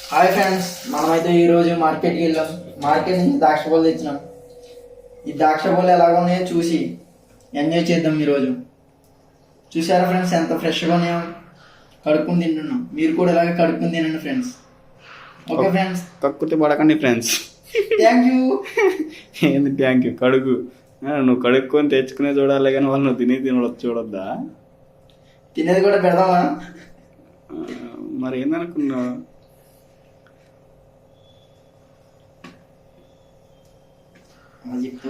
Hi friends, మనమైతే ఈరోజు మార్కెట్కి వెళ్ళాం. మార్కెట్ నుంచి ద్రాక్ష పళ్ళు తెచ్చినాం. ఈ ద్రాక్ష పళ్ళు ఎలాగ ఉన్నాయో చూసి ఎంజాయ్ చేద్దాం. ఈరోజు చూసారా ఫ్రెండ్స్, ఎంత ఫ్రెష్గా ఉన్నాయో. కడుక్కుని తింటున్నాం. మీరు కూడా ఇలాగే కడుక్కుని తినండి ఫ్రెండ్స్. ఓకే ఫ్రెండ్స్, కక్కుతే పడకండి ఫ్రెండ్స్. Thank you. ఏంది థ్యాంక్ యూ? కడుగు. నువ్వు కడుక్కొని తెచ్చుకునే చూడాలి కానీ వాళ్ళు నువ్వు చూడొద్దా? తినేది కూడా పెడదామా? మరి ఏందనుకున్నావు?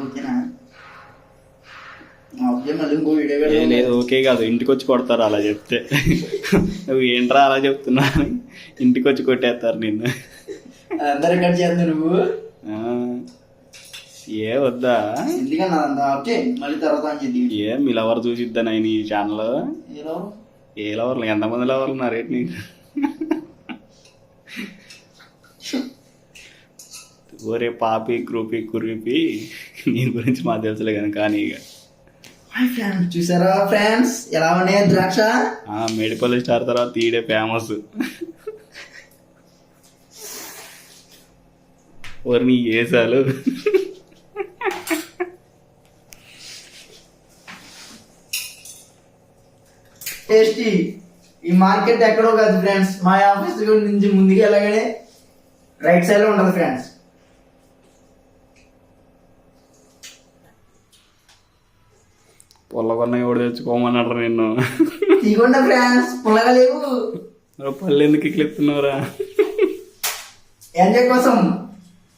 ఓకేనా? మళ్ళీ ఇంకో వీడియో లేదు, ఓకే కాదు, ఇంటికి వచ్చి కొడతారు అలా చెప్తే. నువ్వు ఏంట్రా అలా చెప్తున్నా? ఇంటికి వచ్చి కొట్టేస్తారు నిన్ను. అందరు కట్ చేద్దాం. నువ్వు ఏ వద్దా? ఎందుకన్నా? ఓకే, మళ్ళీ తర్వాత అని చెప్పి ఏ మీ లవర్ చూసిద్దాను ఆయన ఈ ఛానల్. ఏ లవర్లు? ఎంతమంది లవర్లు ఉన్నారు ఏంటి నీకు? ఒరే పాపి క్రూపి కురిపి, నీ గురించి మాకు తెలుసులే కానీ. కానీ ఇక చూసారా ఫ్రెండ్స్ ఎలా ఉన్నాయి ద్రాక్ష? మేడిపల్లి స్టార్ తర్వాత ఈడే ఫేమస్. నీ ఏసాలు. టేస్టీ. ఈ మార్కెట్ ఎక్కడో కాదు ఫ్రెండ్స్, మా ఆఫీస్ నుంచి ముందుకు వెళ్ళగానే రైట్ సైడ్ లో ఉంటది ఫ్రెండ్స్. పొల్లకొన్న ఎవడు తెచ్చుకోమన్నాడు నిన్ను. తీకుండా ఫ్రెండ్స్, పుల్లగా లేవు. పళ్ళు ఎందుకు ఇట్లా ఎత్తున్నావురా? ఎంజాయ్ కోసం.